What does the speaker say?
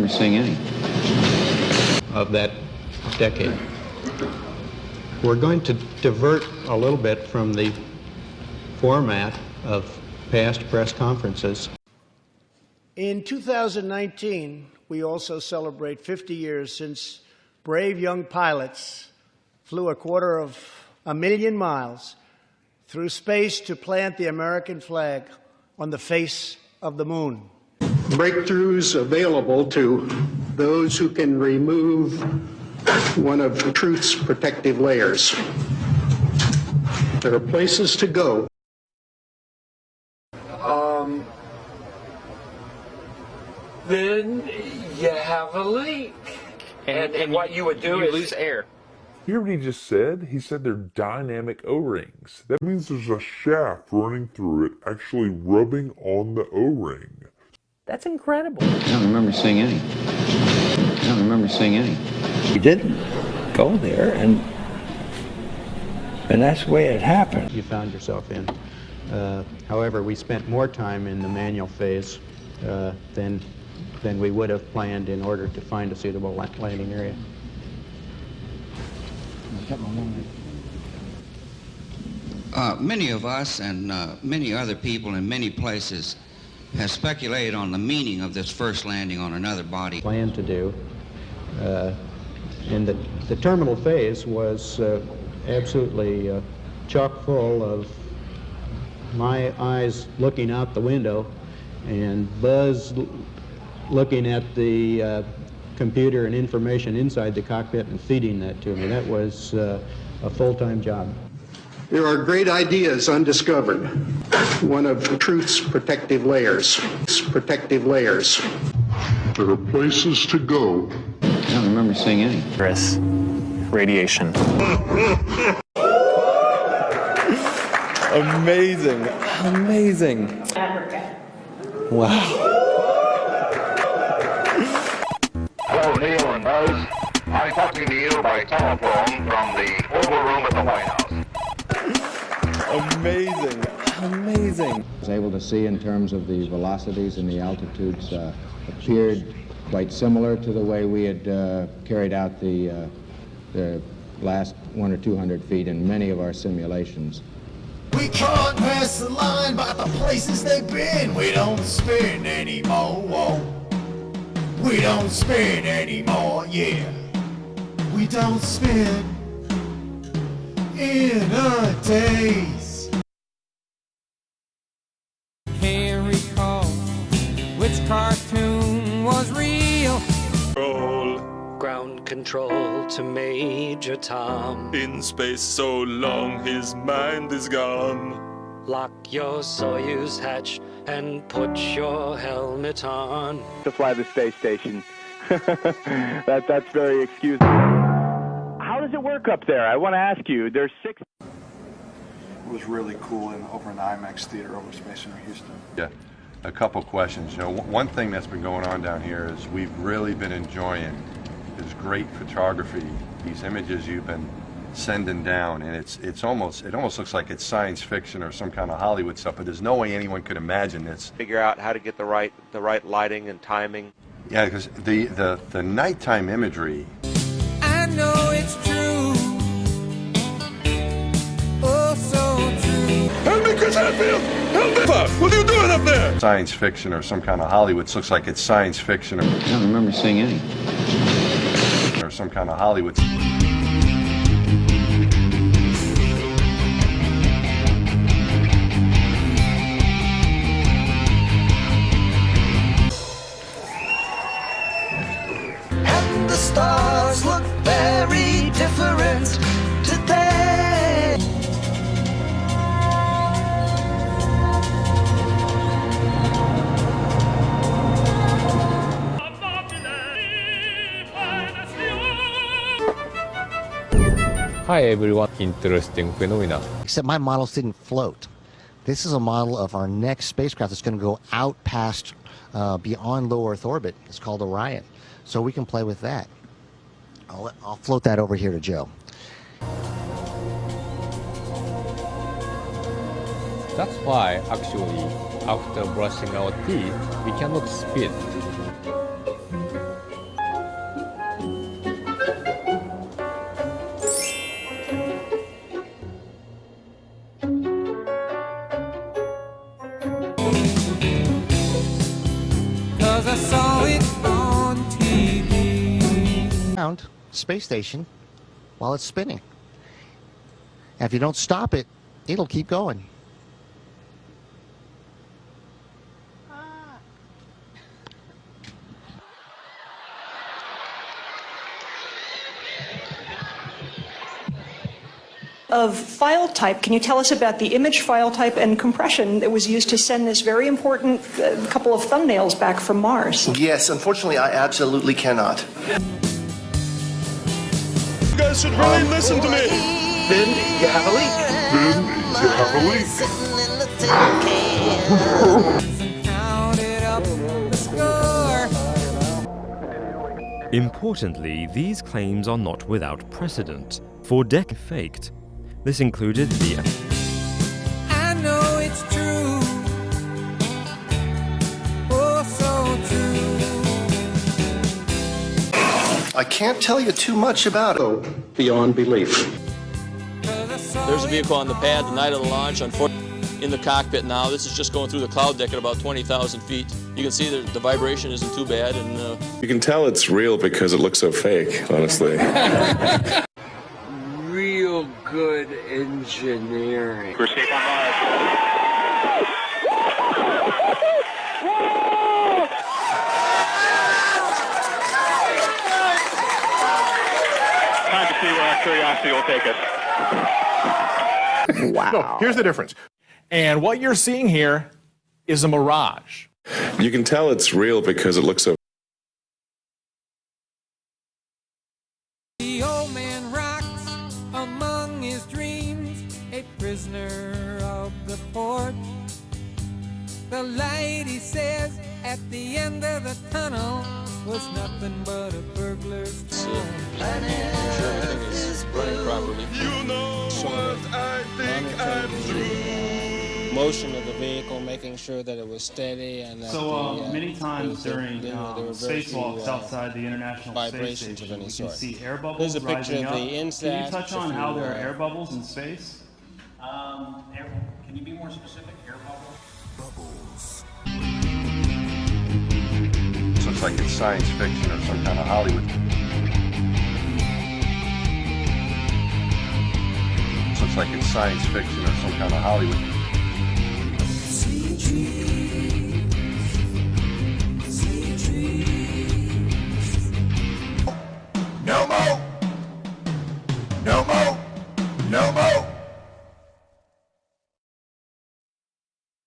remember seeing any of that decade. We're going to divert a little bit from the format of past press conferences. In 2019, we also celebrate 50 years since brave young pilots flew 250,000 miles through space to plant the American flag on the face of the moon. Breakthroughs available to those who can remove one of truth's protective layers. There are places to go. Then you have a leak. And what you would do is lose air. You hear what he just said? He said they're dynamic O-rings. That means there's a shaft running through it, actually rubbing on the O-ring. That's incredible. I don't remember seeing any. I don't remember seeing any. We didn't go there, and that's the way it happened. You found yourself in. However, we spent more time in the manual phase than we would have planned in order to find a suitable landing area. Many of us and many other people in many places have speculated on the meaning of this first landing on another body. Planned to do. And the terminal phase was absolutely chock full of my eyes looking out the window and Buzz looking at the computer and information inside the cockpit and feeding that to me. That was a full-time job. There are great ideas undiscovered. One of truth's protective layers. Protective layers. There are places to go. I don't remember seeing any. Chris, radiation. Amazing. Amazing. Africa. Wow. Hello, Neil and Buzz. I'm talking to you by telephone from the Oval Room at the White House. Amazing. Amazing. I was able to see in terms of the velocities and the altitudes appeared quite similar to the way we had carried out the last 100 or 200 feet in many of our simulations. We can't pass the line by the places they've been. We don't spin anymore. Whoa. We don't spin anymore, yeah. We don't spin in a daze. Can't recall which cartoon was real. Ground control to Major Tom. In space so long his mind is gone. Lock your Soyuz hatch and put your helmet on. To fly the space station. That's very excusable. How does it work up there? I want to ask you. There's 6. It was really cool over in the IMAX theater over Space Center Houston. Yeah, a couple questions. You know, one thing that's been going on down here is we've really been enjoying this great photography. These images you've been sending down, and it almost looks like it's science fiction or some kind of Hollywood stuff. But there's no way anyone could imagine this. Figure out how to get the right lighting and timing. Yeah, because the nighttime imagery. I know it's true. Oh, so true. Help me, Chris Hadfield! Help me! What are you doing up there? Science fiction or some kind of Hollywood. Looks like it's science fiction. I don't remember seeing any. Or some kind of Hollywood. And the stars look very different today. Hi everyone, interesting phenomena. Except my models didn't float. This is a model of our next spacecraft that's going to go out past, beyond low Earth orbit. It's called Orion. So we can play with that. I'll float that over here to Joe. That's why, actually, after brushing our teeth, we cannot spit. around space station while it's spinning. And if you don't stop it, it'll keep going. Of file type, can you tell us about the image file type and compression that was used to send this very important couple of thumbnails back from Mars? Yes, unfortunately, I absolutely cannot. You guys should really listen to me. Then you have a leak. Then you have a leak. Counted up the score. Importantly, these claims are not without precedent. For decades faked. This included the I know it's true. Oh, so true. I can't tell you too much about it. Beyond belief. There's a vehicle on the pad the night of the launch, in the cockpit now. This is just going through the cloud deck at about 20,000 feet. You can see that the vibration isn't too bad. And you can tell it's real because it looks so fake, honestly. Real good engineering. We're safe on Mars. Time to see where our curiosity will take us. Wow. No, here's the difference. And what you're seeing here is a mirage. You can tell it's real because it looks so. The old man rocks among his dreams, a prisoner of the port. The light, he says, at the end of the tunnel was nothing but a burglar's tool. everything is running properly. You know what I think I'm through. Motion of the vehicle, making sure that it was steady and that many times during spacewalks outside the International Space vibrations Station, of any we sort. can see air bubbles There's a picture rising of up. the instat. Can you touch on how there are air bubbles in space? Can you be more specific? Air bubbles? Looks like it's science fiction or some kind of Hollywood. Looks like it's science fiction or some kind of Hollywood. No more. No more. No more.